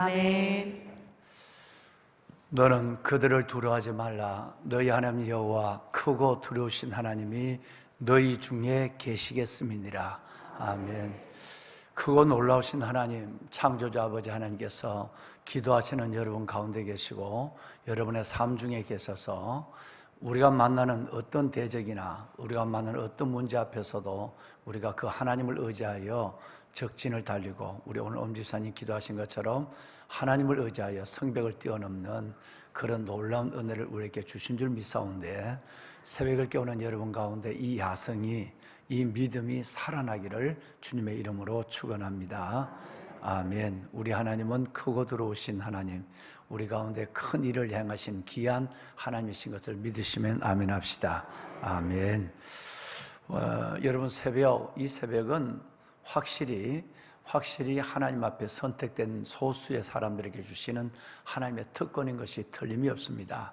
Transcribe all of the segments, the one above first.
아멘. 너는 그들을 두려워하지 말라. 너희 하나님 여호와 크고 두려우신 하나님이 너희 중에 계시겠음이니라. 아멘. 크고 놀라우신 하나님, 창조주 아버지 하나님께서 기도하시는 여러분 가운데 계시고 여러분의 삶 중에 계셔서 우리가 만나는 어떤 대적이나 우리가 만나는 어떤 문제 앞에서도 우리가 그 하나님을 의지하여 적진을 달리고, 우리 오늘 엄지사님 기도하신 것처럼 하나님을 의지하여 성벽을 뛰어넘는 그런 놀라운 은혜를 우리에게 주신 줄 믿사온데, 새벽을 깨우는 여러분 가운데 이 야성이, 이 믿음이 살아나기를 주님의 이름으로 축원합니다. 아멘. 우리 하나님은 크고 두려우신 하나님, 우리 가운데 큰 일을 행하신 귀한 하나님이신 것을 믿으시면 아멘 합시다. 아멘. 여러분, 이 새벽은 확실히 하나님 앞에 선택된 소수의 사람들에게 주시는 하나님의 특권인 것이 틀림이 없습니다.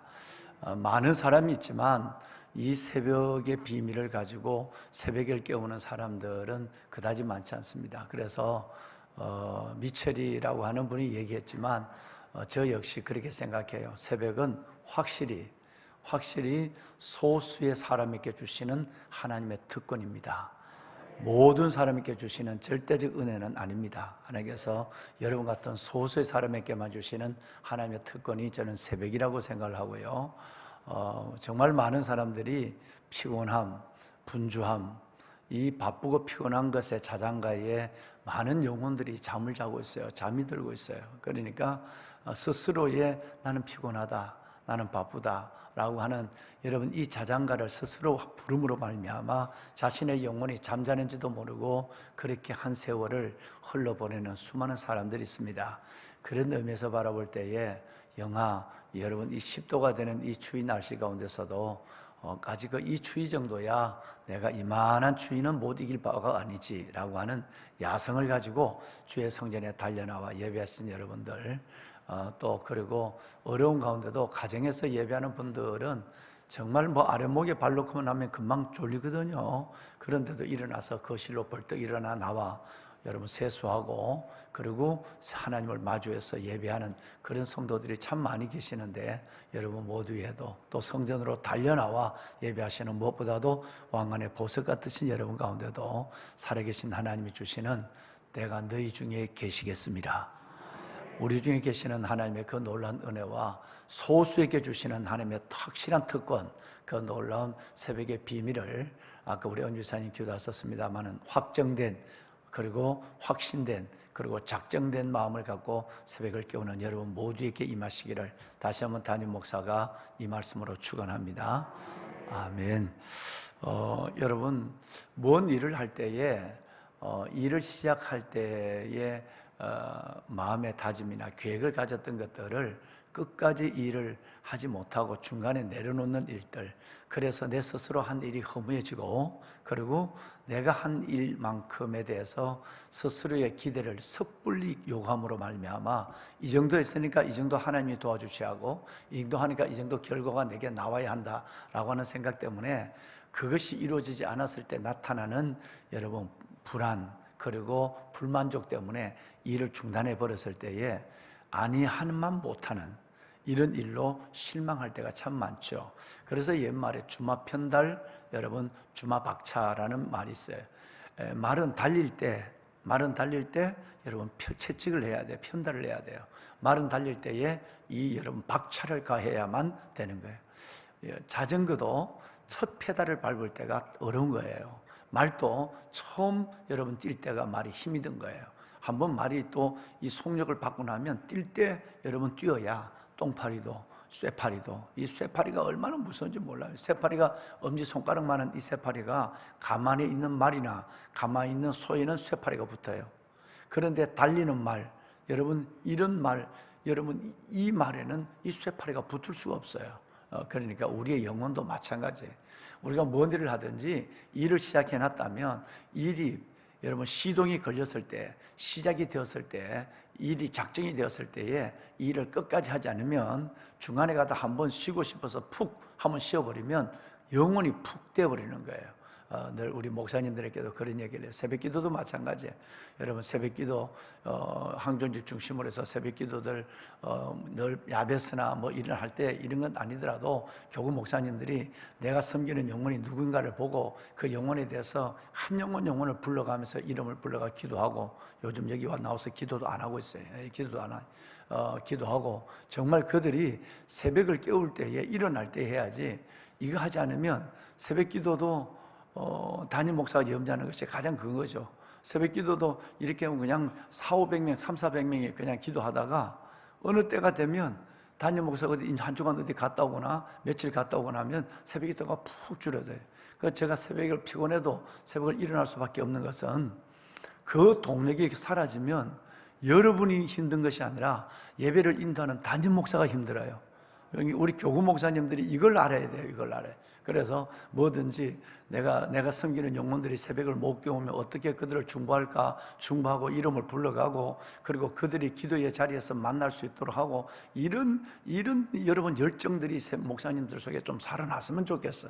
많은 사람이 있지만 이 새벽의 비밀을 가지고 새벽을 깨우는 사람들은 그다지 많지 않습니다. 그래서 미첼이라고 하는 분이 얘기했지만 저 역시 그렇게 생각해요. 새벽은 확실히 소수의 사람에게 주시는 하나님의 특권입니다. 모든 사람에게 주시는 절대적 은혜는 아닙니다. 하나님께서 여러분 같은 소수의 사람에게만 주시는 하나님의 특권이 저는 새벽이라고 생각을 하고요. 정말 많은 사람들이 피곤함, 분주함, 이 바쁘고 피곤한 것에 자장가에 많은 영혼들이 잠을 자고 있어요. 잠이 들고 있어요. 그러니까 스스로의 나는 피곤하다, 나는 바쁘다 라고 하는 여러분 이 자장가를 스스로 부름으로 말미암아 자신의 영혼이 잠자는지도 모르고 그렇게 한 세월을 흘러보내는 수많은 사람들이 있습니다. 그런 의미에서 바라볼 때에 영하 여러분 이 10도가 되는 이 추위 날씨 가운데서도 아직 이 추위 정도야 내가 이만한 추위는 못 이길 바가 아니지 라고 하는 야성을 가지고 주의 성전에 달려나와 예배하신 여러분들, 또 그리고 어려운 가운데도 가정에서 예배하는 분들은 정말 아랫목에 발 놓고 나면 금방 졸리거든요. 그런데도 일어나서 거실로 벌떡 일어나 나와 여러분 세수하고 그리고 하나님을 마주해서 예배하는 그런 성도들이 참 많이 계시는데, 여러분 모두에도 또 성전으로 달려나와 예배하시는 무엇보다도 왕관의 보석 같으신 여러분 가운데도 살아계신 하나님이 주시는 내가 너희 중에 계시겠습니다. 우리 중에 계시는 하나님의 그 놀라운 은혜와 소수에게 주시는 하나님의 확실한 특권, 그 놀라운 새벽의 비밀을 아까 우리恩주사님 기도하셨습니다마는 확정된, 그리고 확신된, 그리고 작정된 마음을 갖고 새벽을 깨우는 여러분 모두에게 임하시기를 다시 한번 담임 목사가 이 말씀으로 축원합니다. 아멘. 여러분, 뭔 일을 할 때에 일을 시작할 때에 마음의 다짐이나 계획을 가졌던 것들을 끝까지 일을 하지 못하고 중간에 내려놓는 일들, 그래서 내 스스로 한 일이 허무해지고 그리고 내가 한 일만큼에 대해서 스스로의 기대를 섣불리 요구함으로 말미암아 이 정도 했으니까 이 정도 하나님이 도와주셔야 하고 이 정도 하니까 이 정도 결과가 내게 나와야 한다라고 하는 생각 때문에 그것이 이루어지지 않았을 때 나타나는 여러분 불안, 그리고 불만족 때문에 일을 중단해 버렸을 때에 아니하는만 못하는 이런 일로 실망할 때가 참 많죠. 그래서 옛말에 주마편달, 여러분 주마박차라는 말이 있어요. 말은 달릴 때 여러분 채찍을 해야 돼요. 편달을 해야 돼요. 말은 달릴 때에 이 여러분 박차를 가해야만 되는 거예요. 자전거도 첫 페달을 밟을 때가 어려운 거예요. 말도 처음 여러분 뛸 때가 말이 힘이 든 거예요. 한번 말이 또 이 속력을 받고 나면 뛸 때 여러분 뛰어야 똥파리도 쇠파리도, 이 쇠파리가 얼마나 무서운지 몰라요. 쇠파리가 엄지손가락만한 이 쇠파리가 가만히 있는 말이나 가만히 있는 소에는 쇠파리가 붙어요. 그런데 달리는 말, 여러분 이런 말, 여러분 이 말에는 이 쇠파리가 붙을 수가 없어요. 그러니까 우리의 영혼도 마찬가지예요. 우리가 뭔 일을 하든지 일을 시작해 놨다면 일이 여러분 시동이 걸렸을 때, 시작이 되었을 때, 일이 작정이 되었을 때에 이 일을 끝까지 하지 않으면 중간에 가다 한번 쉬고 싶어서 푹 한번 쉬어버리면 영혼이 푹 되어버리는 거예요. 늘 우리 목사님들에게도 그런 얘기를 해요. 새벽기도도 마찬가지예요. 여러분 새벽기도 항존직 중심으로 해서 새벽기도들 늘 야베스나 뭐 일을 할 때 이런 건 아니더라도 교구 목사님들이 내가 섬기는 영혼이 누군가를 보고 그 영혼에 대해서 한 영혼을 불러가면서 이름을 불러가 기도하고, 요즘 여기 와 나와서 기도도 안 하고 있어요. 기도도 안 하고 기도하고, 정말 그들이 새벽을 깨울 때에 일어날 때 해야지, 이거 하지 않으면 새벽 기도도 담임 목사가 염려하는 것이 가장 큰 거죠. 새벽 기도도 이렇게 하면 그냥 400~500명, 300~400명이 그냥 기도하다가 어느 때가 되면 담임 목사가 한 주간 어디 갔다 오거나 며칠 갔다 오거나 하면 새벽 기도가 푹 줄어들어요. 그래서 제가 새벽을 피곤해도 새벽을 일어날 수밖에 없는 것은, 그 동력이 사라지면 여러분이 힘든 것이 아니라 예배를 인도하는 담임 목사가 힘들어요. 우리 교구 목사님들이 이걸 알아야 돼요. 이걸 알아요. 그래서 뭐든지 내가 섬기는 영혼들이 새벽을 못 깨우면 어떻게 그들을 중보할까, 중보하고 이름을 불러가고, 그리고 그들이 기도의 자리에서 만날 수 있도록 하고, 이런 여러분 열정들이 목사님들 속에 좀 살아났으면 좋겠어.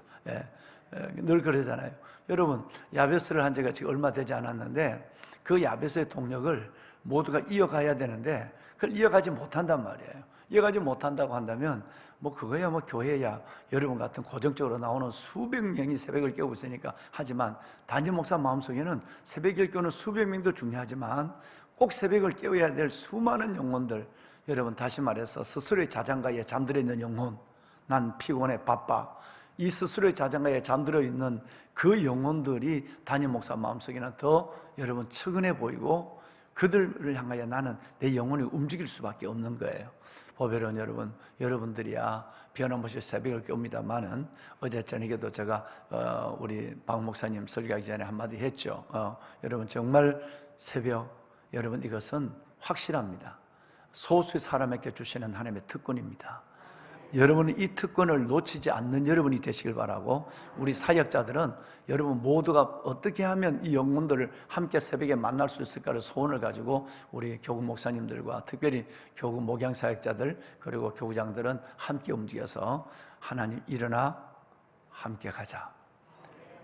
늘 그러잖아요. 여러분 야베스를 한 지가 지금 얼마 되지 않았는데, 그 야베스의 동력을 모두가 이어가야 되는데 그걸 이어가지 못한단 말이에요. 이어가지 못한다고 한다면 뭐 그거야 뭐 교회야 여러분 같은 고정적으로 나오는 수백 명이 새벽을 깨우고 있으니까 하지만, 담임 목사 마음속에는 새벽을 깨우는 수백 명도 중요하지만 꼭 새벽을 깨워야 될 수많은 영혼들, 여러분 다시 말해서 스스로의 자장가에 잠들어 있는 영혼, 난 피곤해 바빠, 이 스스로의 자장가에 잠들어 있는 그 영혼들이 담임 목사 마음속에는 더 여러분 측은해 보이고, 그들을 향하여 나는 내 영혼이 움직일 수밖에 없는 거예요. 보배로운 여러분, 여러분들이야 변함없이 새벽을 깨웁니다만은, 어제 저녁에도 제가 우리 박 목사님 설교하기 전에 한마디 했죠. 여러분 정말 새벽, 여러분 이것은 확실합니다. 소수의 사람에게 주시는 하나님의 특권입니다. 여러분은 이 특권을 놓치지 않는 여러분이 되시길 바라고, 우리 사역자들은 여러분 모두가 어떻게 하면 이 영혼들을 함께 새벽에 만날 수 있을까를 소원을 가지고 우리 교구 목사님들과 특별히 교구 목양 사역자들 그리고 교구장들은 함께 움직여서, 하나님 일어나 함께 가자.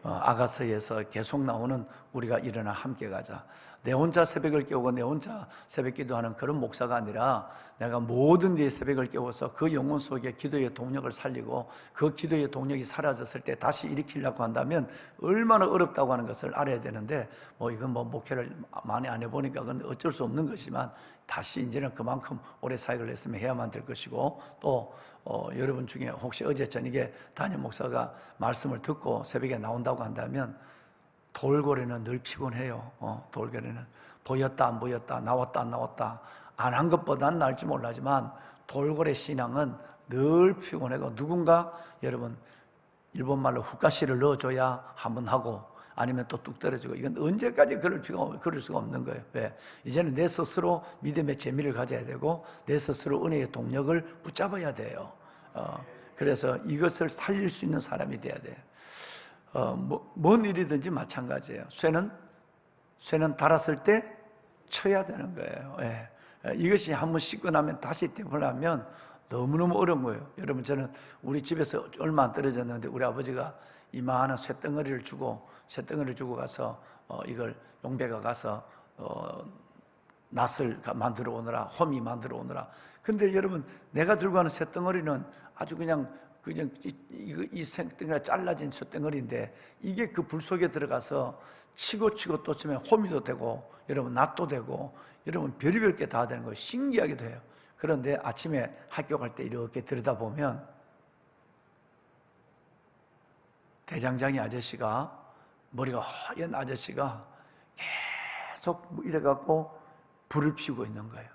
아가서에서 계속 나오는 우리가 일어나 함께 가자. 내 혼자 새벽을 깨우고 내 혼자 새벽 기도하는 그런 목사가 아니라, 내가 모든 네 새벽을 깨워서 그 영혼 속에 기도의 동력을 살리고, 그 기도의 동력이 사라졌을 때 다시 일으키려고 한다면 얼마나 어렵다고 하는 것을 알아야 되는데, 이건 목회를 많이 안 해보니까 그건 어쩔 수 없는 것이지만, 다시 이제는 그만큼 오래 사역을 했으면 해야만 될 것이고, 또 여러분 중에 혹시 어제 저녁에 담임 목사가 말씀을 듣고 새벽에 나온다고 한다면, 돌고래는 늘 피곤해요. 돌고래는 보였다 안 보였다, 나왔다 안 나왔다, 안 한 것보단 나을지 몰라지만 돌고래 신앙은 늘 피곤하고, 누군가 여러분 일본말로 후가시를 넣어줘야 한번 하고, 아니면 또 뚝 떨어지고, 이건 언제까지 그럴 수가 없는 거예요. 왜? 이제는 내 스스로 믿음의 재미를 가져야 되고, 내 스스로 은혜의 동력을 붙잡아야 돼요. 그래서 이것을 살릴 수 있는 사람이 돼야 돼요. 뭔 일이든지 마찬가지예요. 쇠는 닳았을 때 쳐야 되는 거예요. 이것이 한번 씻고 나면 다시 되보려면 너무너무 어려운 거예요. 여러분, 저는 우리 집에서 얼마 안 떨어졌는데 우리 아버지가 이만한 쇳덩어리를 주고 가서 이걸 용배가 가서 낫을 만들어 오느라, 호미 만들어 오느라. 근데 여러분, 내가 들고 가는 쇳덩어리는 아주 그냥 이 생덩이가 잘라진 쇳덩어리인데, 이게 그 불 속에 들어가서 치고 또 치면 호미도 되고, 여러분 낫도 되고, 여러분 별의별 게 다 되는 거예요. 신기하기도 해요. 그런데 아침에 학교 갈 때 이렇게 들여다보면 대장장이 아저씨가, 머리가 허연 아저씨가 계속 이래갖고 불을 피우고 있는 거예요.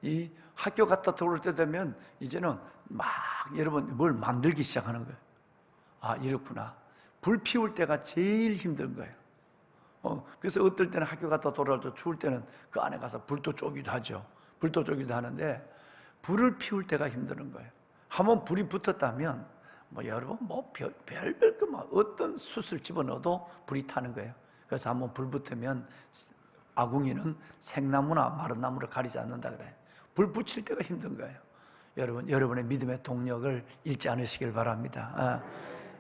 이 학교 갔다 들어올 때 되면 이제는 막 여러분 뭘 만들기 시작하는 거예요. 이렇구나. 불 피울 때가 제일 힘든 거예요. 그래서 어떨 때는 학교 갔다 돌아올 때 추울 때는 그 안에 가서 불도 쪼기도 하죠. 불도 쪼기도 하는데, 불을 피울 때가 힘든 거예요. 한번 불이 붙었다면 여러분 별별 어떤 숯을 집어넣어도 불이 타는 거예요. 그래서 한번 불 붙으면 아궁이는 생나무나 마른 나무를 가리지 않는다 그래요. 불 붙일 때가 힘든 거예요. 여러분의 믿음의 동력을 잃지 않으시길 바랍니다.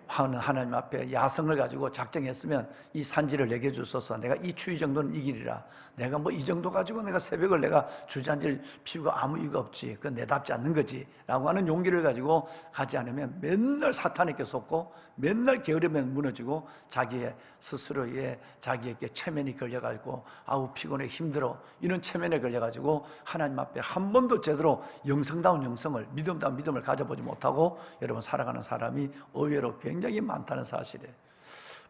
하나님 앞에 야성을 가지고 작정했으면 이 산지를 내게 주소서. 내가 이 추위 정도는 이기리라. 내가 뭐 이 정도 가지고 내가 새벽을 내가 주잔질 피우고 아무 이유가 없지. 그건 내답지 않는 거지. 라고 하는 용기를 가지고 가지 않으면 맨날 사탄에게 속고 맨날 게으르면 무너지고 자기의 스스로의 자기에게 체면이 걸려가지고 아우 피곤해 힘들어 이런 체면에 걸려가지고 하나님 앞에 한 번도 제대로 영성다운 영성을 믿음다운 믿음을 가져보지 못하고 여러분 살아가는 사람이 의외로 굉장히 많다는 사실이에요.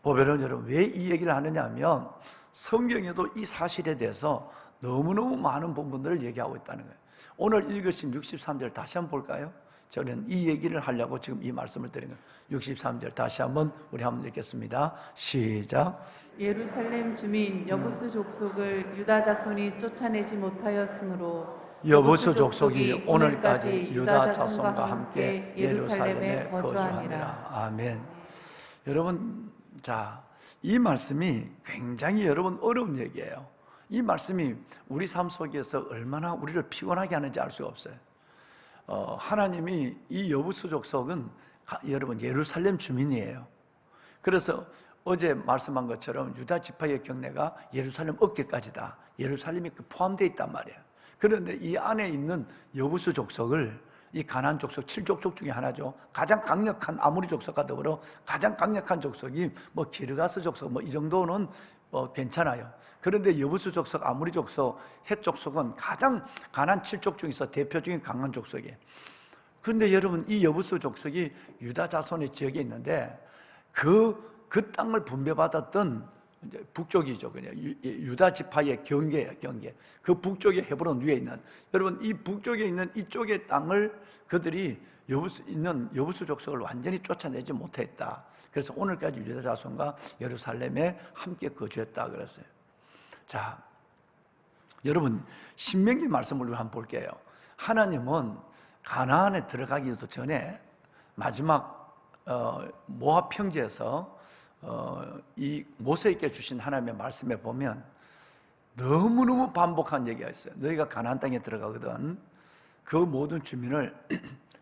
보배는 여러분 왜 이 얘기를 하느냐 하면 성경에도 이 사실에 대해서 너무너무 많은 본문들을 얘기하고 있다는 거예요. 오늘 읽으신 63절 다시 한번 볼까요? 저는 이 얘기를 하려고 지금 이 말씀을 드린 거예요. 63절 다시 한번 우리 한번 읽겠습니다. 시작. 예루살렘 주민 여부스 족속을 유다 자손이 쫓아내지 못하였으므로 여부스 족속이 오늘까지 유다 자손과 함께 예루살렘에 거주하니라. 아멘. 여러분, 자, 이 말씀이 굉장히 여러분 어려운 얘기예요. 이 말씀이 우리 삶 속에서 얼마나 우리를 피곤하게 하는지 알 수가 없어요. 하나님이 이 여부스 족속은 여러분 예루살렘 주민이에요. 그래서 어제 말씀한 것처럼 유다 지파의 경내가 예루살렘 어깨까지다. 예루살렘이 포함되어 있단 말이에요. 그런데 이 안에 있는 여부스 족속을 이 가나안 족속 7족속 중에 하나죠. 가장 강력한 아모리 족속과 더불어 가장 강력한 족속이 뭐 기르가스 족속 뭐 이 정도는 괜찮아요. 그런데 여부스 족속, 아모리 족속, 헷 족속은 가장 가나안 7족 중에서 대표적인 강한 족속이에요. 그런데 여러분 이 여부스 족속이 유다 자손의 지역에 있는데 그 땅을 분배받았던 이제 북쪽이죠. 그냥 유다 지파의 경계예요, 경계. 그 북쪽에 헤브론 위에 있는 여러분 이 북쪽에 있는 이쪽의 땅을 그들이 여부스 족속을 완전히 쫓아내지 못했다. 그래서 오늘까지 유다 자손과 예루살렘에 함께 거주했다 그랬어요. 자, 여러분 신명기 말씀을 한번 볼게요. 하나님은 가나안에 들어가기도 전에 마지막 모압 평지에서 이 모세에게 주신 하나님의 말씀에 보면 너무너무 반복한 얘기가 있어요. 너희가 가나안 땅에 들어가거든 그 모든 주민을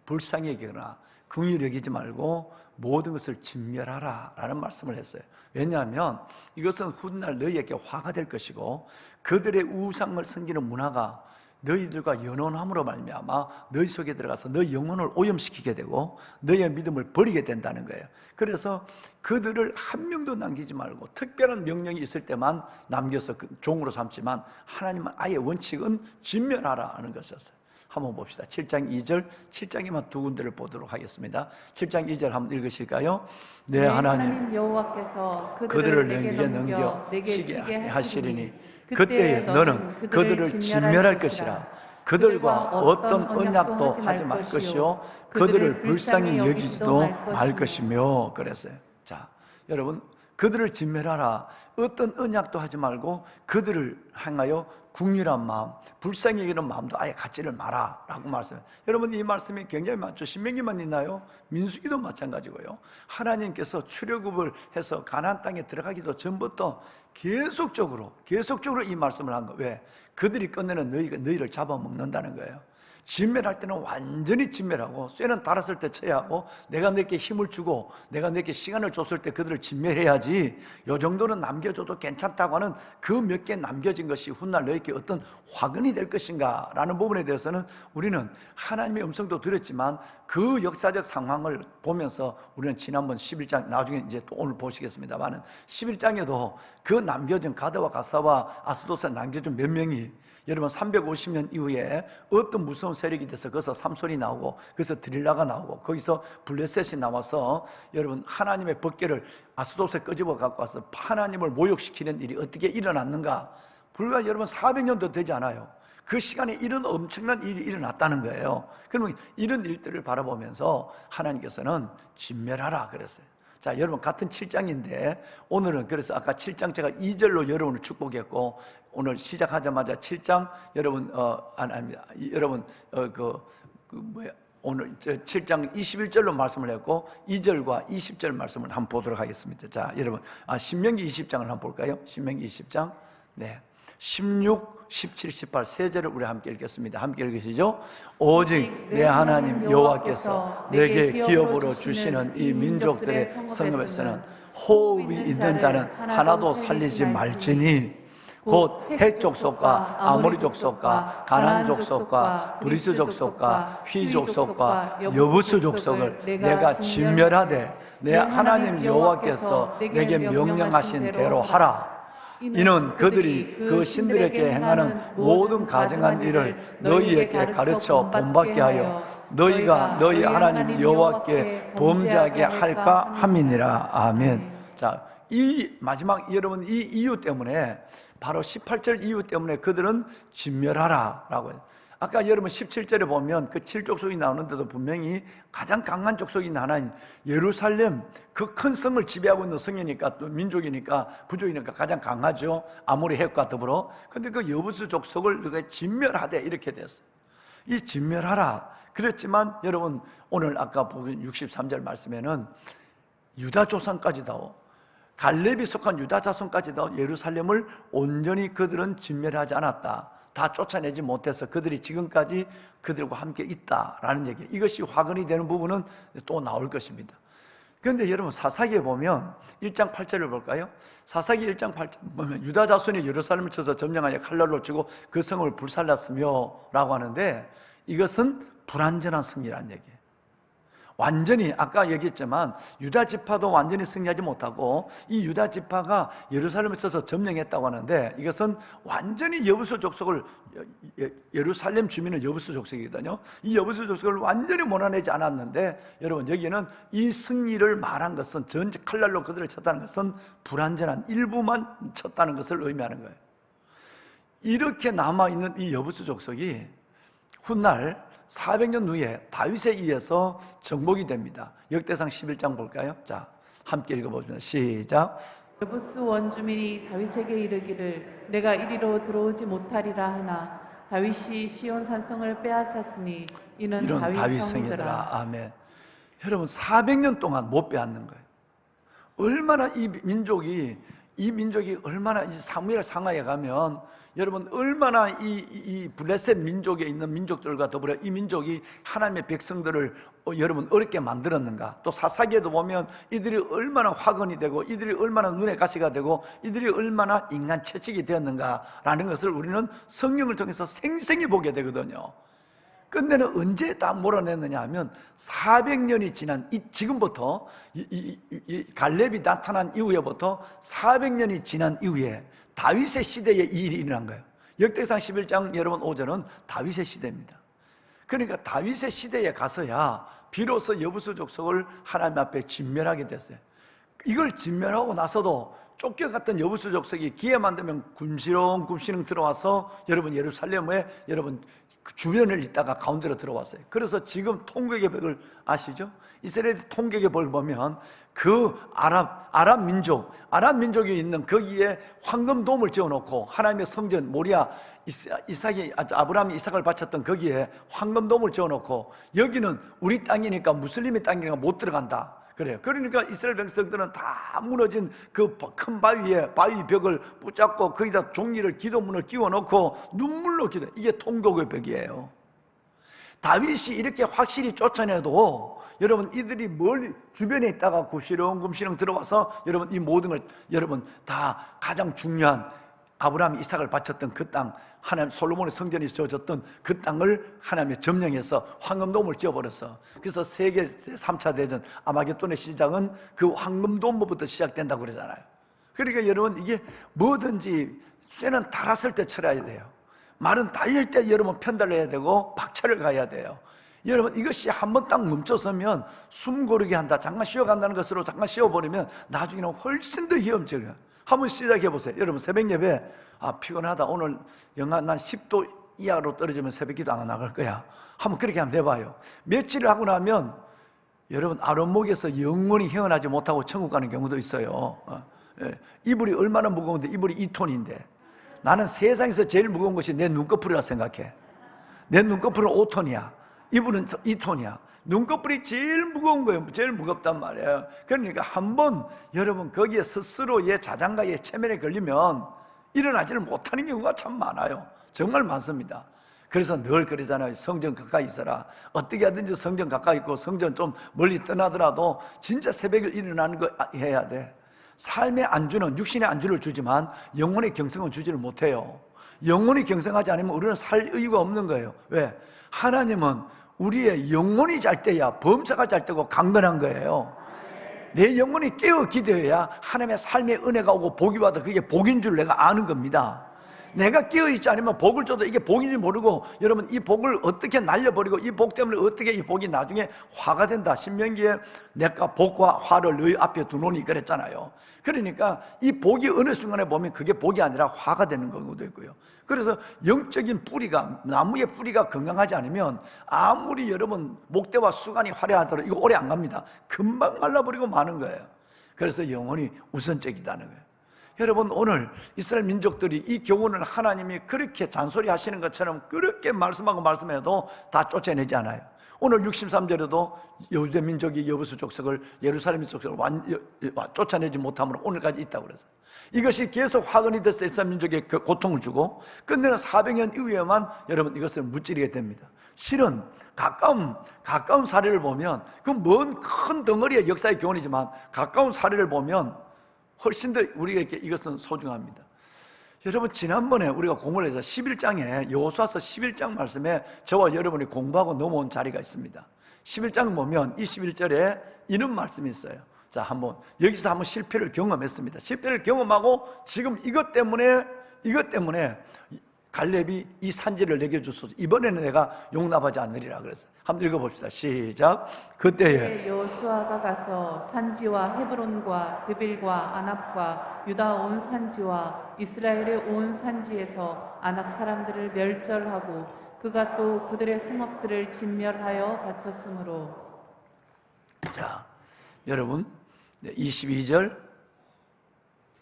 불쌍히 여기거나 긍휼히 여기지 말고 모든 것을 진멸하라 라는 말씀을 했어요. 왜냐하면 이것은 훗날 너희에게 화가 될 것이고 그들의 우상을 섬기는 문화가 너희들과 연혼함으로 말미암아 너희 속에 들어가서 너희 영혼을 오염시키게 되고 너희의 믿음을 버리게 된다는 거예요. 그래서 그들을 한 명도 남기지 말고 특별한 명령이 있을 때만 남겨서 종으로 삼지만 하나님은 아예 원칙은 진멸하라 하는 것이었어요. 한번 봅시다. 7장 2절, 7장에만 두 군데를 보도록 하겠습니다. 7장 2절 한번 읽으실까요? 네, 하나님 여호와께서 그들을 내게 넘겨 치게 하시리니 그때에 너는 그들을 진멸할 것이라. 그들과 어떤 언약도 하지 말 것이요 그들을 불쌍히 여기지도 말 것이며 그랬어요. 자, 여러분 그들을 진멸하라. 어떤 언약도 하지 말고 그들을 향하여 국률한 마음, 불쌍히 여기는 마음도 아예 갖지를 마라 라고 말씀해요. 여러분 이 말씀이 굉장히 많죠. 신명기만 있나요? 민수기도 마찬가지고요. 하나님께서 출애굽을 해서 가나안 땅에 들어가기도 전부터 계속적으로 이 말씀을 한 거예요. 왜? 그들이 끝내는 너희를 잡아먹는다는 거예요. 진멸할 때는 완전히 진멸하고 쇠는 달았을 때 쳐야 하고 내가 너에게 힘을 주고 내가 너에게 시간을 줬을 때 그들을 진멸해야지. 요 정도는 남겨줘도 괜찮다고 하는 그 몇 개 남겨진 것이 훗날 너에게 어떤 화근이 될 것인가 라는 부분에 대해서는 우리는 하나님의 음성도 들었지만 그 역사적 상황을 보면서 우리는 지난번 11장 나중에 이제 또 오늘 보시겠습니다만은 11장에도 그 남겨진 가드와 가사와 아스도스에 남겨진 몇 명이 여러분 350년 이후에 어떤 무서운 세력이 돼서 거기서 삼손이 나오고 거기서 드릴라가 나오고 거기서 블레셋이 나와서 여러분 하나님의 법궤를 아스도스에 끄집어 갖고 와서 하나님을 모욕시키는 일이 어떻게 일어났는가? 불과 여러분 400년도 되지 않아요. 그 시간에 이런 엄청난 일이 일어났다는 거예요. 그러면 이런 일들을 바라보면서 하나님께서는 진멸하라 그랬어요. 자, 여러분 같은 7장인데 오늘은 그래서 아까 7장 제가 2절로 여러분을 축복했고 오늘 시작하자마자 7장 여러분 아닙니다. 여러분 오늘 7장 21절로 말씀을 했고 2절과 20절 말씀을 한번 보도록 하겠습니다. 자, 여러분 신명기 20장을 한번 볼까요? 신명기 20장. 네. 16, 17, 18 세 절을 우리 함께 읽겠습니다. 함께 읽으시죠. 오직 내 하나님 여호와께서 내게 기업으로 주시는 이 민족들의 성읍에서는 호흡이 있는 자는 하나도 살리지 말지니 곧 헷 족속과 아모리 족속과 가나안 족속과 브리스 족속과 휘 족속과 여부스 족속을 내가 진멸하되 내 하나님 여호와께서 내게 명령하신 대로 하라. 이는 그들이 그 신들에게 행하는 모든 가증한 일을 너희에게 가르쳐 본받게 하여 너희가 너희 하나님 여호와께 범죄하게 할까 함이니라. 아멘. 자, 이 마지막 여러분 이 이유 때문에 바로 18절 이유 때문에 그들은 진멸하라 라고 해요. 아까 여러분 17절에 보면 그 7족속이 나오는데도 분명히 가장 강한 족속인 하나님 예루살렘 그 큰 성을 지배하고 있는 성이니까 또 민족이니까 부족이니까 가장 강하죠. 아모리 헷과 더불어. 근데 그 여부스 족속을 누가 진멸하되 이렇게 됐어요. 이 진멸하라 그랬지만 여러분 오늘 아까 보신 63절 말씀에는 유다 조상까지도 갈렙이 속한 유다 자손까지도 예루살렘을 온전히 그들은 진멸하지 않았다. 다 쫓아내지 못해서 그들이 지금까지 그들과 함께 있다라는 얘기. 이것이 화근이 되는 부분은 또 나올 것입니다. 그런데 여러분 사사기에 보면 1장 8절을 볼까요? 사사기 1장 8절 보면 유다 자손이 예루살렘을 쳐서 점령하여 칼날로 치고 그 성을 불살랐으며 라고 하는데 이것은 불완전한 성이라는 얘기예요. 완전히 아까 얘기했지만 유다 지파도 완전히 승리하지 못하고 이 유다 지파가 예루살렘에 있어서 점령했다고 하는데 이것은 완전히 여부스 족속을 예루살렘 주민은 여부스 족속이거든요. 이 여부스 족속을 완전히 몰아내지 않았는데 여러분 여기는 이 승리를 말한 것은 전체 칼날로 그들을 쳤다는 것은 불완전한 일부만 쳤다는 것을 의미하는 거예요. 이렇게 남아있는 이 여부스 족속이 훗날 400년 후에 다윗에 의해서 정복이 됩니다. 역대상 11장 볼까요? 자, 함께 읽어보겠습니다. 시작. 여부스 원주민이 다윗에게 이르기를 내가 이리로 들어오지 못하리라 하나 다윗이 시온 산성을 빼앗았으니 이는 다윗 성이더라. 아멘. 여러분 400년 동안 못 빼앗는 거예요. 얼마나 이 민족이 얼마나 사무엘 상하에 가면 여러분 얼마나 이 블레셋 민족에 있는 민족들과 더불어 이 민족이 하나님의 백성들을 여러분 어렵게 만들었는가. 또 사사기에도 보면 이들이 얼마나 화근이 되고 이들이 얼마나 눈에 가시가 되고 이들이 얼마나 인간 채찍이 되었는가라는 것을 우리는 성경을 통해서 생생히 보게 되거든요. 끝내는 언제 다 몰아냈느냐 하면 400년이 지난 지금부터 이 갈렙이 나타난 이후에부터 400년이 지난 이후에 다윗의 시대에 이 일이 일어난 거예요. 역대상 11장 여러분 5절은 다윗의 시대입니다. 그러니까 다윗의 시대에 가서야 비로소 여부스 족속을 하나님 앞에 진멸하게 됐어요. 이걸 진멸하고 나서도 쫓겨갔던 여부스 족속이 기회만 되면 굶시렁 들어와서 여러분 예루살렘에 여러분 그 주변을 있다가 가운데로 들어왔어요. 그래서 지금 통곡의 벽을 아시죠? 이스라엘 통곡의 벽을 보면 그 아랍 민족이 있는 거기에 황금돔을 지어놓고 하나님의 성전 모리아 아브라함이 이삭을 바쳤던 거기에 황금돔을 지어놓고 여기는 우리 땅이니까 무슬림의 땅이니까 못 들어간다. 그래요. 그러니까 이스라엘 백성들은 다 무너진 그 큰 바위 벽을 붙잡고 거기다 종이를 기도문을 끼워놓고 눈물로 기도. 이게 통곡의 벽이에요. 다윗이 이렇게 확실히 쫓아내도 여러분 이들이 멀리 주변에 있다가 구시렁 들어와서 여러분 이 모든 걸 여러분 다 가장 중요한 아브라함이 이삭을 바쳤던 그 땅, 하나님 솔로몬의 성전이 지어졌던 그 땅을 하나님의 점령해서 황금돔을 지어버렸어. 그래서 세계 3차 대전 아마겟돈의 시작은 그 황금돔부터 시작된다고 그러잖아요. 그러니까 여러분 이게 뭐든지 쇠는 달았을 때 쳐야 돼요. 말은 달릴 때 여러분 편달려야 되고 박차를 가야 돼요. 여러분 이것이 한번 딱 멈춰서면 숨 고르게 한다. 잠깐 쉬어간다는 것으로 잠깐 쉬어버리면 나중에는 훨씬 더 위험적이에요. 한번 시작해 보세요. 여러분 새벽 예배 피곤하다. 오늘 영하 난 10도 이하로 떨어지면 새벽 기도 안 나갈 거야. 한번 그렇게 한번 해봐요. 며칠을 하고 나면 여러분 아랫목에서 영원히 헤어나지 못하고 천국 가는 경우도 있어요. 이불이 얼마나 무거운데 이불이 2톤인데 나는 세상에서 제일 무거운 것이 내 눈꺼풀이라 생각해. 내 눈꺼풀은 5톤이야. 이불은 2톤이야. 눈꺼풀이 제일 무거운 거예요. 제일 무겁단 말이에요. 그러니까 한번 여러분 거기에 스스로의 자장가에 체면에 걸리면 일어나지를 못하는 경우가 참 많아요. 정말 많습니다. 그래서 늘 그러잖아요. 성전 가까이 있어라. 어떻게 하든지 성전 가까이 있고 성전 좀 멀리 떠나더라도 진짜 새벽에 일어나는 거 해야 돼. 삶의 안주는 육신의 안주를 주지만 영혼의 경성은 주지를 못해요. 영혼이 경성하지 않으면 우리는 살 의유가 없는 거예요. 왜? 하나님은 우리의 영혼이 잘 때야 범사가 잘 때고 강건한 거예요. 내 영혼이 깨어 기도해야 하나님의 삶의 은혜가 오고 복이 와도 그게 복인 줄 내가 아는 겁니다. 내가 깨어있지 않으면 복을 줘도 이게 복인지 모르고, 여러분 이 복을 어떻게 날려버리고 이 복 때문에 어떻게 이 복이 나중에 화가 된다. 신명기에 내가 복과 화를 너희 앞에 두노니 그랬잖아요. 그러니까 이 복이 어느 순간에 보면 그게 복이 아니라 화가 되는 경우도 있고요. 그래서 영적인 뿌리가, 나무의 뿌리가 건강하지 않으면 아무리 여러분 목대와 수간이 화려하더라도 이거 오래 안 갑니다. 금방 말라버리고 마는 거예요. 그래서 영혼이 우선적이다는 거예요. 여러분, 오늘 이스라엘 민족들이 이 교훈을 하나님이 그렇게 잔소리 하시는 것처럼 그렇게 말씀하고 말씀해도 다 쫓아내지 않아요. 오늘 63절에도 유대 민족이 여부수 족속을, 예루살렘 족속을 쫓아내지 못함으로 오늘까지 있다고 그랬어요. 이것이 계속 화근이 돼서 이스라엘 민족에 고통을 주고 끝내는 400년 이후에만 여러분 이것을 무찌르게 됩니다. 실은 가까운 사례를 보면, 그 먼 큰 덩어리의 역사의 교훈이지만 가까운 사례를 보면 훨씬 더 우리에게 이것은 소중합니다. 여러분, 지난번에 우리가 공부를 해서 11장에 여호수아서 11장 말씀에 저와 여러분이 공부하고 넘어온 자리가 있습니다. 11장 보면 21절에 이런 말씀이 있어요. 자, 여기서 한번 실패를 경험했습니다. 실패를 경험하고 지금 이것 때문에 갈렙이 이 산지를 내게 주소서, 이번에는 내가 용납하지 않으리라 그랬어요. 한번 읽어봅시다. 시작. 그때에 여호수아가 가서 산지와 헤브론과 드빌과 아납과 유다 온 산지와 이스라엘의 온 산지에서 아낙 사람들을 멸절하고 그가 또 그들의 성읍들을 진멸하여 바쳤으므로. 자, 여러분 22절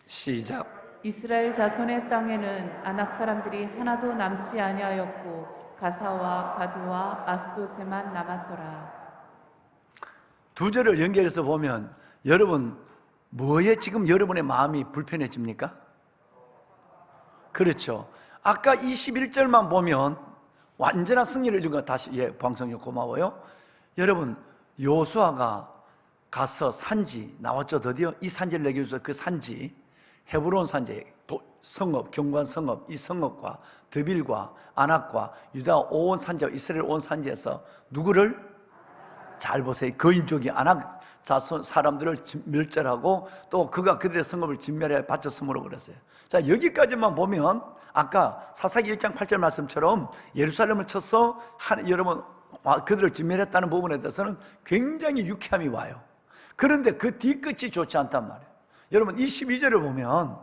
시작. 이스라엘 자손의 땅에는 아낙 사람들이 하나도 남지 아니하였고 가사와 가드와 아스도세만 남았더라. 두 절을 연결해서 보면 여러분 뭐에 지금 여러분의 마음이 불편해집니까? 그렇죠. 아까 21절만 보면 완전한 승리를 이룬 거. 다시 방송님 고마워요. 여러분, 여호수아가 가서 산지 나왔죠. 드디어 이 산지를 내게 주셔서 그 산지, 헤브론 산지, 성읍, 경관 성읍, 이 성읍과 드빌과 아낙과 유다 온 산지와 이스라엘 온 산지에서 누구를? 잘 보세요. 거인족이 아낙 자손 사람들을 멸절하고 또 그가 그들의 성읍을 진멸해 바쳤으므로 그랬어요. 자, 여기까지만 보면 아까 사사기 1장 8절 말씀처럼 예루살렘을 쳐서 여러분 그들을 진멸했다는 부분에 대해서는 굉장히 유쾌함이 와요. 그런데 그 뒤끝이 좋지 않단 말이에요. 여러분 22절을 보면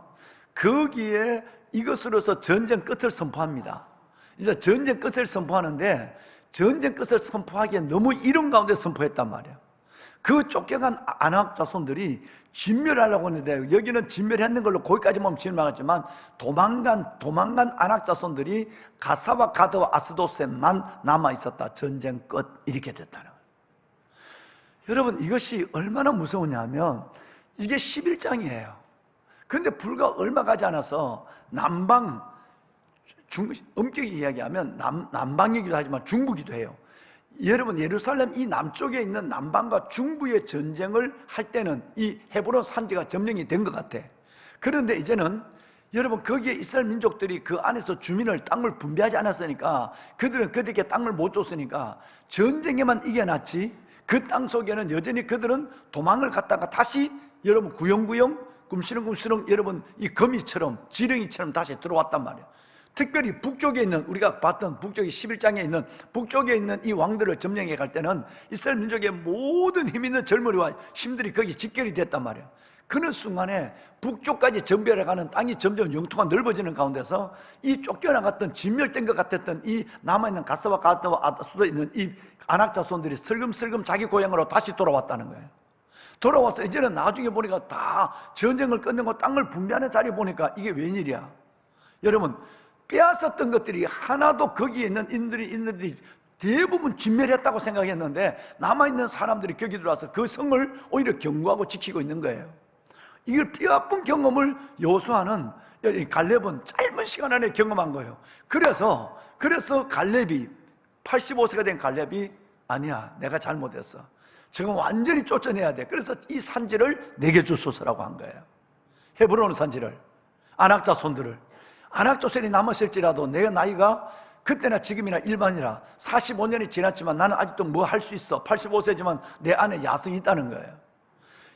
거기에 이것으로서 전쟁 끝을 선포합니다. 이제 전쟁 끝을 선포하는데 전쟁 끝을 선포하기엔 너무 이른 가운데 선포했단 말이에요. 그 쫓겨간 아낙 자손들이 진멸하려고 했는데 여기는 진멸했는 걸로 거기까지만 진멸하지만 도망간 아낙 자손들이 가사와 가드와 아스도세만 남아있었다. 전쟁 끝. 이렇게 됐다는 거예요. 여러분, 이것이 얼마나 무서우냐면 이게 11장이에요. 그런데 불과 얼마 가지 않아서 엄격히 이야기하면 남방이기도 하지만 중부기도 해요. 여러분, 예루살렘 이 남쪽에 있는 남방과 중부의 전쟁을 할 때는 이 헤브론 산지가 점령이 된 것 같아. 그런데 이제는 여러분 거기에 이스라엘 민족들이 그 안에서 땅을 분배하지 않았으니까 그들은 그들에게 땅을 못 줬으니까 전쟁에만 이겨놨지 그 땅 속에는 여전히 그들은 도망을 갔다가 다시 여러분 구영구영 꿈시렁꿈시렁 여러분 이 거미처럼 지렁이처럼 다시 들어왔단 말이에요. 특별히 북쪽에 있는, 우리가 봤던 북쪽이 11장에 있는 북쪽에 있는 이 왕들을 점령해 갈 때는 이스라엘 민족의 모든 힘 있는 젊은이와 힘들이 거기 집결이 됐단 말이에요. 그는 순간에 북쪽까지 전별해가는 땅이 점점 영토가 넓어지는 가운데서 이 쫓겨나갔던 진멸된 것 같았던 이 남아있는 가스와 가드와 아스도에 있는 이 아낙 자손들이 슬금슬금 자기 고향으로 다시 돌아왔다는 거예요. 돌아와서 이제는 나중에 보니까 다 전쟁을 끝내고 땅을 분배하는 자리에 보니까 이게 웬일이야. 여러분, 빼앗았던 것들이 하나도 거기에 있는 인들이 대부분 진멸했다고 생각했는데 남아있는 사람들이 거기 들어와서 그 성을 오히려 경고하고 지키고 있는 거예요. 이걸 뼈아픈 경험을 여호수아는 갈렙은 짧은 시간 안에 경험한 거예요. 그래서 갈렙이 85세가 된 갈렙이 아니야, 내가 잘못했어, 지금 완전히 쫓아내야 돼. 그래서 이 산지를 내게 주소서라고 한 거예요. 헤브론 산지를, 아낙 자손들을. 아낙 자손이 남았을지라도 내 나이가 그때나 지금이나 일반이라 45년이 지났지만 나는 아직도 뭐 할 수 있어. 85세지만 내 안에 야성이 있다는 거예요.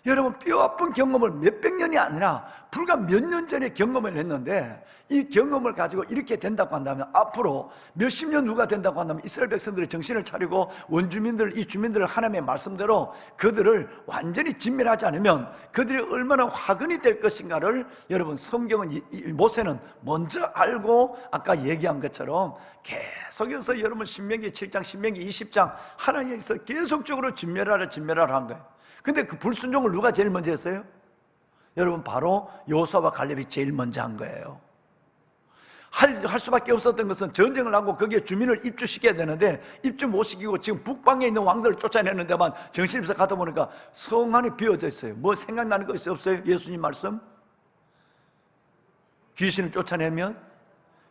여러분, 뼈아픈 경험을 몇백 년이 아니라 불과 몇 년 전에 경험을 했는데, 이 경험을 가지고 이렇게 된다고 한다면 앞으로 몇십 년 후가 된다고 한다면 이스라엘 백성들이 정신을 차리고 원주민들, 이 주민들을 하나님의 말씀대로 그들을 완전히 진멸하지 않으면 그들이 얼마나 화근이 될 것인가를 여러분, 성경은 모세는 먼저 알고 아까 얘기한 것처럼 계속해서 여러분 신명기 7장, 신명기 20장 하나님께서 계속적으로 진멸하라 한 거예요. 근데 그 불순종을 누가 제일 먼저 했어요? 여러분, 바로 여호수아와 갈렙이 제일 먼저 한 거예요. 할 수밖에 없었던 것은 전쟁을 하고 거기에 주민을 입주시켜야 되는데 입주 못 시키고 지금 북방에 있는 왕들을 쫓아내는 데만 정신이 없어 가다 보니까 성 안이 비어져 있어요. 뭐 생각나는 것이 없어요? 예수님 말씀, 귀신을 쫓아내면,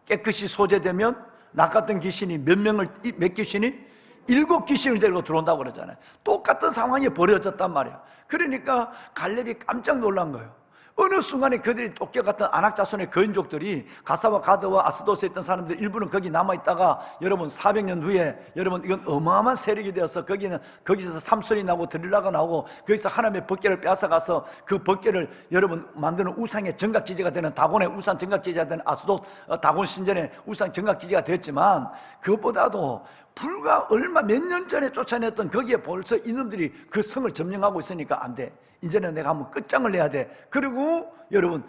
깨끗이 소재되면, 낚았던 귀신이 몇 귀신이? 7 귀신을 데리고 들어온다고 그러잖아요. 똑같은 상황이 벌어졌단 말이에요. 그러니까 갈렙이 깜짝 놀란 거예요. 어느 순간에 그들이 쫓겨갔던 아낙 자손의 거인족들이 가사와 가드와 아스도스에 있던 사람들 일부는 거기 남아있다가 여러분 400년 후에 여러분 이건 어마어마한 세력이 되어서 거기서 삼손이 나오고 드릴라가 나오고 거기서 하나님의 법궤를 빼앗아가서 그 법궤를 여러분 만드는 우상의 정각지지가 되는 다곤의 우상 정각지지가 되는 아스도 다곤 신전의 우상 정각지지가 됐지만, 그것보다도 불과 얼마 몇 년 전에 쫓아냈던 거기에 벌써 이놈들이 그 성을 점령하고 있으니까 안 돼. 이제는 내가 한번 끝장을 내야 돼. 그리고 여러분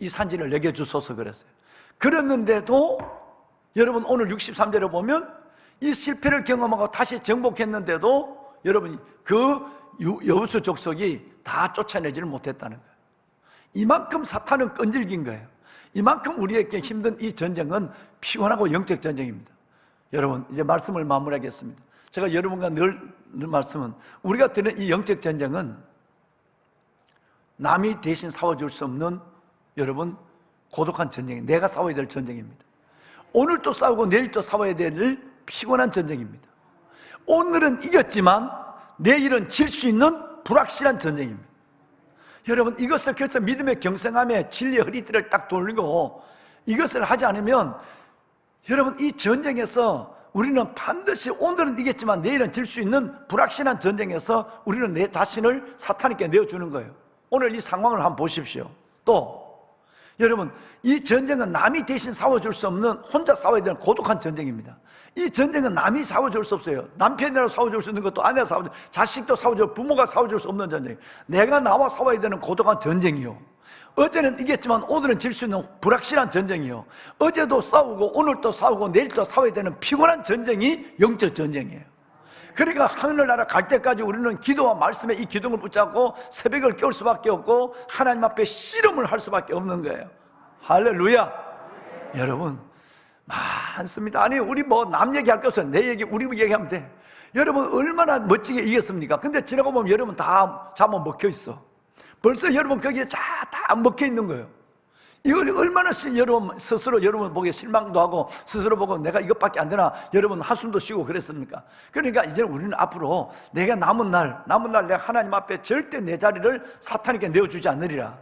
이 산지를 내게 주소서 그랬어요. 그랬는데도 여러분 오늘 63절에 보면 이 실패를 경험하고 다시 정복했는데도 여러분 그 여호수 족속이 다 쫓아내지를 못했다는 거예요. 이만큼 사탄은 끈질긴 거예요. 이만큼 우리에게 힘든 이 전쟁은 피곤하고 영적 전쟁입니다. 여러분, 이제 말씀을 마무리하겠습니다. 제가 여러분과 늘 말씀은, 우리가 드는 이 영적 전쟁은 남이 대신 싸워줄 수 없는 여러분 고독한 전쟁이, 내가 싸워야 될 전쟁입니다. 오늘 또 싸우고 내일 또 싸워야 될 피곤한 전쟁입니다. 오늘은 이겼지만 내일은 질 수 있는 불확실한 전쟁입니다. 여러분, 이것을 그래서 믿음의 경성함에 진리의 허리띠를 딱 돌리고 이것을 하지 않으면 여러분 이 전쟁에서 우리는 반드시 오늘은 이겼지만 내일은 질 수 있는 불확실한 전쟁에서 우리는 내 자신을 사탄에게 내어주는 거예요. 오늘 이 상황을 한번 보십시오. 또 여러분, 이 전쟁은 남이 대신 싸워줄 수 없는 혼자 싸워야 되는 고독한 전쟁입니다. 이 전쟁은 남이 싸워줄 수 없어요. 남편이라도 싸워줄 수 있는 것도 아내가 싸워줄, 자식도 싸워줄, 부모가 싸워줄 수 없는 전쟁. 내가 나와 싸워야 되는 고독한 전쟁이요. 어제는 이겼지만 오늘은 질 수 있는 불확실한 전쟁이요. 어제도 싸우고 오늘도 싸우고 내일도 싸워야 되는 피곤한 전쟁이 영적 전쟁이에요. 그러니까 하늘나라 갈 때까지 우리는 기도와 말씀에 이 기둥을 붙잡고 새벽을 깨울 수밖에 없고 하나님 앞에 씨름을 할 수밖에 없는 거예요. 할렐루야. 여러분 많습니다. 아니 우리 뭐 남 얘기할 게 없어요. 내 얘기 우리 얘기하면 돼. 여러분 얼마나 멋지게 이겼습니까? 근데 지나고 보면 여러분 다 잡아 먹혀 있어. 벌써 여러분 거기에 다 먹혀 있는 거예요. 이걸 얼마나 여러분 스스로 여러분 보기에 실망도 하고 스스로 보고 내가 이것밖에 안 되나 여러분 한숨도 쉬고 그랬습니까? 그러니까 이제 우리는 앞으로 내가 남은 날 내가 하나님 앞에 절대 내 자리를 사탄에게 내어주지 않으리라.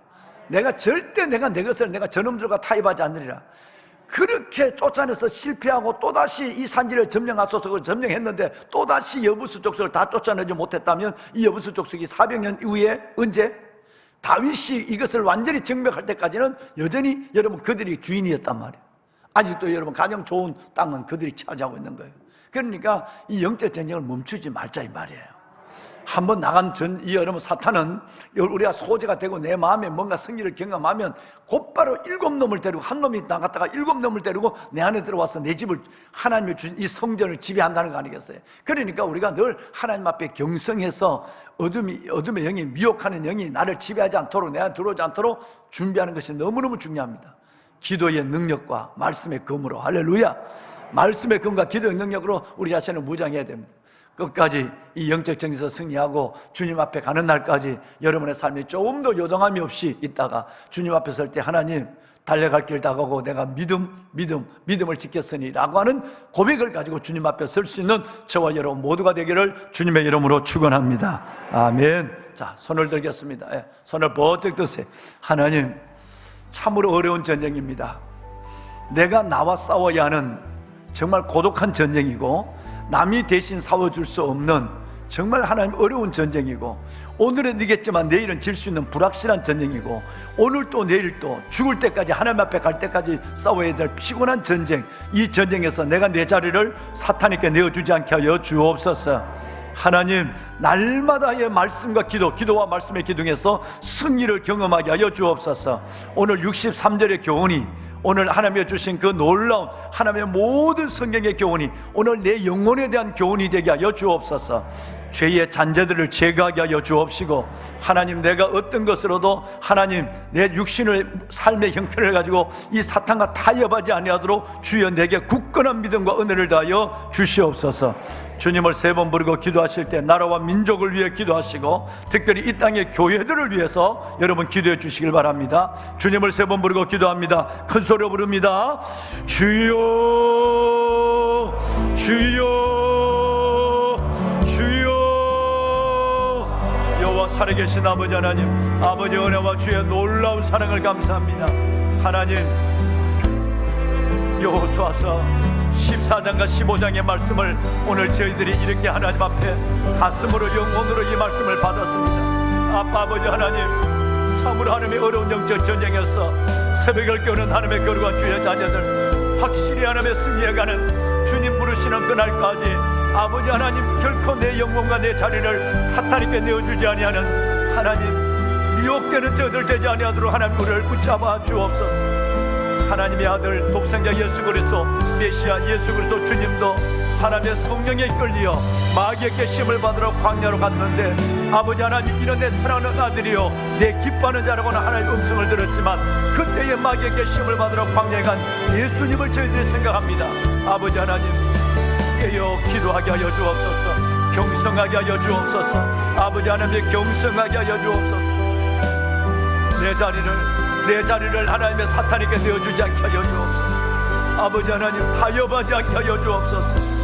내가 절대 내가 내 것을 내가 저놈들과 타협하지 않으리라. 그렇게 쫓아내서 실패하고 또다시 이 산지를 점령하소서 점령했는데 또다시 여부수 족속을 다 쫓아내지 못했다면 이 여부수 족속이 400년 이후에 언제? 다윗이 이것을 완전히 정복할 때까지는 여전히 여러분 그들이 주인이었단 말이에요. 아직도 여러분 가장 좋은 땅은 그들이 차지하고 있는 거예요. 그러니까 이 영적 전쟁을 멈추지 말자 이 말이에요. 한번 나간 이 여러분 사탄은 우리가 소재가 되고 내 마음에 뭔가 승리를 경험하면 곧바로 7놈을 데리고 한 놈이 나갔다가 7놈을 데리고 내 안에 들어와서 내 집을 하나님이 준 이 성전을 지배한다는 거 아니겠어요? 그러니까 우리가 늘 하나님 앞에 경성해서 어둠의 영이 미혹하는 영이 나를 지배하지 않도록 내 안에 들어오지 않도록 준비하는 것이 너무너무 중요합니다. 기도의 능력과 말씀의 검으로 할렐루야. 말씀의 검과 기도의 능력으로 우리 자신을 무장해야 됩니다. 끝까지 이 영적 정에서 승리하고 주님 앞에 가는 날까지 여러분의 삶이 조금 더 요동함이 없이 있다가 주님 앞에 설 때 하나님 달려갈 길 다가오고 내가 믿음을 지켰으니 라고 하는 고백을 가지고 주님 앞에 설 수 있는 저와 여러분 모두가 되기를 주님의 이름으로 축원합니다. 아멘. 자, 손을 들겠습니다. 손을 번쩍 드세요. 하나님, 참으로 어려운 전쟁입니다. 내가 나와 싸워야 하는 정말 고독한 전쟁이고 남이 대신 싸워줄 수 없는 정말 하나님 어려운 전쟁이고 오늘은 이겼지만 내일은 질 수 있는 불확실한 전쟁이고 오늘 또 내일 또 죽을 때까지 하나님 앞에 갈 때까지 싸워야 될 피곤한 전쟁, 이 전쟁에서 내가 내 자리를 사탄에게 내어주지 않게 하여 주옵소서. 하나님, 날마다의 말씀과 기도와 말씀의 기둥에서 승리를 경험하게 하여 주옵소서. 오늘 63절의 교훈이 오늘 하나님이 주신 그 놀라운 하나님의 모든 성경의 교훈이 오늘 내 영혼에 대한 교훈이 되게 하여 주옵소서. 죄의 잔재들을 제거하게 하여 주옵시고 하나님, 내가 어떤 것으로도 하나님 내 육신의 삶의 형편을 가지고 이 사탄과 타협하지 아니하도록 주여 내게 굳건한 믿음과 은혜를 다하여 주시옵소서. 주님을 3번 부르고 기도하실 때 나라와 민족을 위해 기도하시고 특별히 이 땅의 교회들을 위해서 여러분 기도해 주시길 바랍니다. 주님을 3번 부르고 기도합니다. 큰 소리로 부릅니다. 주여 주여 주여. 여호와 살아계신 아버지 하나님, 아버지 은혜와 주의 놀라운 사랑을 감사합니다. 하나님, 여호수아서 14장과 15장의 말씀을 오늘 저희들이 이렇게 하나님 앞에 가슴으로 영혼으로 이 말씀을 받았습니다. 아버지 하나님, 참으로 하나님의 어려운 영적 전쟁에서 새벽을 깨우는 하나님의 거룩한 주의 자녀들 확실히 하나님의 승리해가는 주님 부르시는 그날까지 아버지 하나님, 결코 내 영혼과 내 자리를 사탄에게 내어주지 아니하는 하나님, 미혹되는 저들 되지 아니하도록 하나님 우리를 붙잡아 주옵소서. 하나님의 아들 독생자 예수 그리스도 메시아 예수 그리스도 주님도 하나님의 성령에 이끌려 마귀의 깨심을 받으러 광야로 갔는데 아버지 하나님, 이런 내 사랑하는 아들이요 내 기뻐하는 자라고는 하나님의 음성을 들었지만 그때의 마귀의 깨심을 받으러 광야에 간 예수님을 저희들이 생각합니다. 아버지 하나님, 깨어 기도하게 하여 주옵소서. 경성하게 하여 주옵소서. 아버지 하나님의 경성하게 하여 주옵소서. 내 자리를 하나님의 사탄에게 내어주지 않게 하여 주옵소서. 아버지 하나님, 타협하지 않게 하여 주옵소서.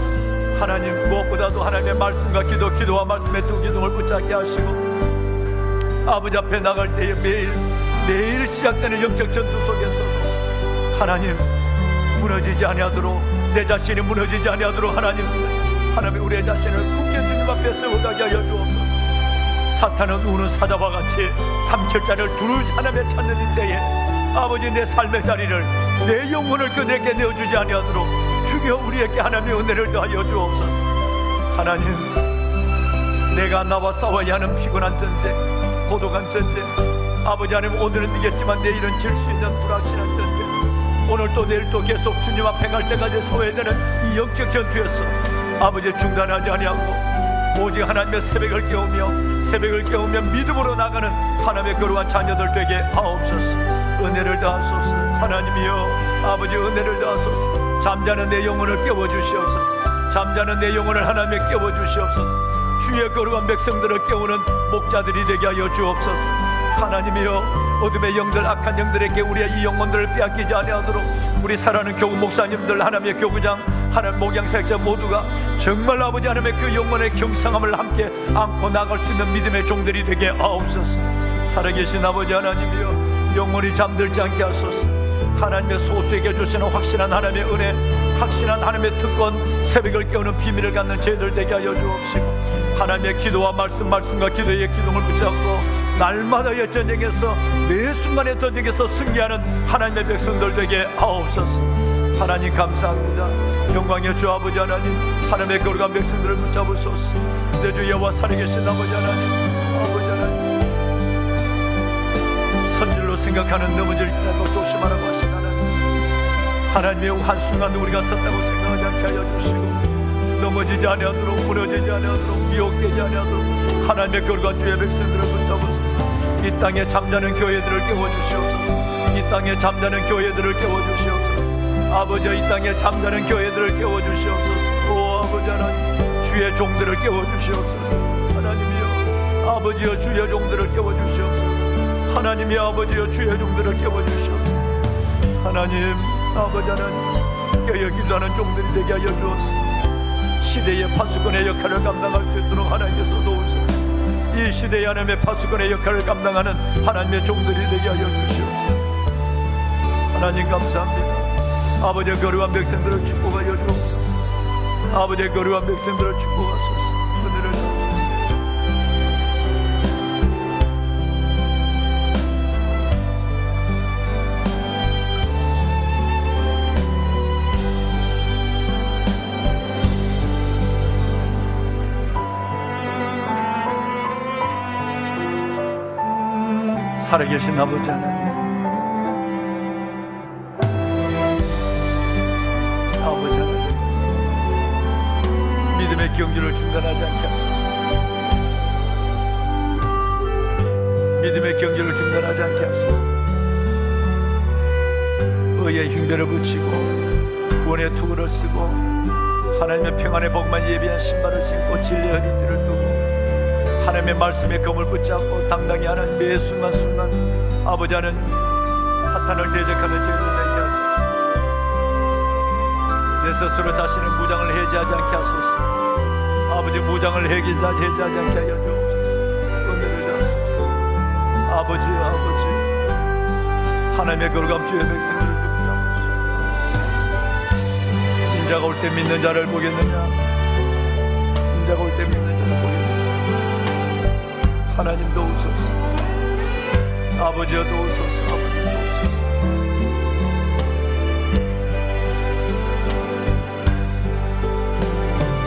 하나님, 무엇보다도 하나님의 말씀과 기도와 말씀의 두 기둥을 붙잡게 하시고 아버지 앞에 나갈 때에 매일 시작되는 영적 전투 속에서도 하나님 무너지지 아니하도록, 내 자신이 무너지지 아니하도록 하나님 우리의 자신을 굳게 주님 앞에 세워가게 하여 주옵소서. 사탄은 우는 사자와 같이 삼킬 자를 두루지 하나님의 찾는 때에 아버지, 내 삶의 자리를 내 영혼을 그들에게 내어주지 아니하도록 주여 우리에게 하나님의 은혜를 더하여 주옵소서. 하나님, 내가 나와 싸워야 하는 피곤한 전쟁, 고독한 전쟁, 아버지 하나님, 오늘은 이겼지만 내일은 질 수 있는 불확실한 전쟁, 오늘 또 내일 또 계속 주님 앞에 갈 때까지 싸워야 되는 이 영적 전투에서 아버지 중단하지 아니하고 오직 하나님의 새벽을 깨우며 믿음으로 나가는 하나님의 거룩한 자녀들 되게 하옵소서. 은혜를 더하소서. 하나님이여, 아버지 은혜를 더하소서. 잠자는 내 영혼을 깨워주시옵소서. 잠자는 내 영혼을 하나님에 깨워주시옵소서. 주의 거룩한 백성들을 깨우는 목자들이 되게 하여 주옵소서. 하나님이여, 어둠의 영들, 악한 영들에게 우리의 이 영혼들을 빼앗기지 아니하도록 우리 사랑하는 교구 목사님들, 하나님의 교구장, 하나님 목양사역자 모두가 정말 아버지 하나님의 그 영혼의 경성함을 함께 안고 나갈 수 있는 믿음의 종들이 되게 하옵소서. 살아계신 아버지 하나님이여, 영혼이 잠들지 않게 하소서. 하나님의 소수에게 주시는 확실한 하나님의 은혜, 확실한 하나님의 특권, 새벽을 깨우는 비밀을 갖는 저희들 되게 하여 주옵시고 하나님의 기도와 말씀과 기도의 기둥을 붙잡고 날마다의 전쟁에서, 매 순간의 전쟁에서 승리하는 하나님의 백성들 되게 하옵소서. 하나님 감사합니다. 영광의 주 아버지 하나님, 하나님의 거룩한 백성들을 붙잡으소서. 내 주 여호와 살아계신 아버지 하나님, 선질로 생각하는 넘어질 때도 조심하라고 하신 하나님의 한순간도 우리가 섰다고 생각하지 않게 하여 주시고 넘어지지 아니하도록, 무너지지 아니하도록, 미혹되지 아니하도록 하나님의 거룩한 주의 백성들을 붙잡으소서. 이 땅에 잠자는 교회들을 깨워주시옵소서. 이 땅에 잠자는 교회들을 깨워주시옵소서. 아버지, 이 땅에 잠자는 교회들을 깨워주시옵소서. 오 아버지 하나님, 주의 종들을 깨워주시옵소서. 하나님이여 아버지여 주의 종들을 깨워주시옵소서. 하나님이 아버지여 주의 종들을 깨워주시옵소서. 하나님 아버지 하나님 깨어 기도하는 종들이 되게 하여 주옵소서. 시대의 파수꾼의 역할을 감당할 수 있도록 하나님께서 도우소서. 이 시대의 하나님의 파수꾼의 역할을 감당하는 하나님의 종들이 되게 하여 주시옵소서. 하나님 감사합니다. 아버지의 거룩한 백성들을 축복하여 주옵소서. 아버지의 거룩한 백성들을 축복하소서. 은혜를 주옵소서. 살아계신 아버지 하나님, 아버지 하나님, 믿음의 경주를 중단하지 않게 하소서. 믿음의 경주를 중단하지 않게 하소서. 의의 흉배를 붙이고 구원의 투구를 쓰고 하나님의 평안의 복만 예비한 신발을 신고 진리의 허리띠를 두고 하나님의 말씀에 검을 붙잡고 당당히 하는 매 순간순간 아버지 하는 사탄을 대적하는 저희들 되게 하소서. 내 스스로 자신의 무장을 해제하지 않게 하소서. 아버지 무장을 해제하지 않게 하여 주옵소서. 은혜를 주옵소서. 아버지 하나님의 거룩한 주의 백성들을 붙잡으시오. 인자가 올 때 믿는 자를 보겠느냐? 인자가 올 때 믿는 자를 보겠느냐? 하나님 도우소서. 아버지여 도우소서.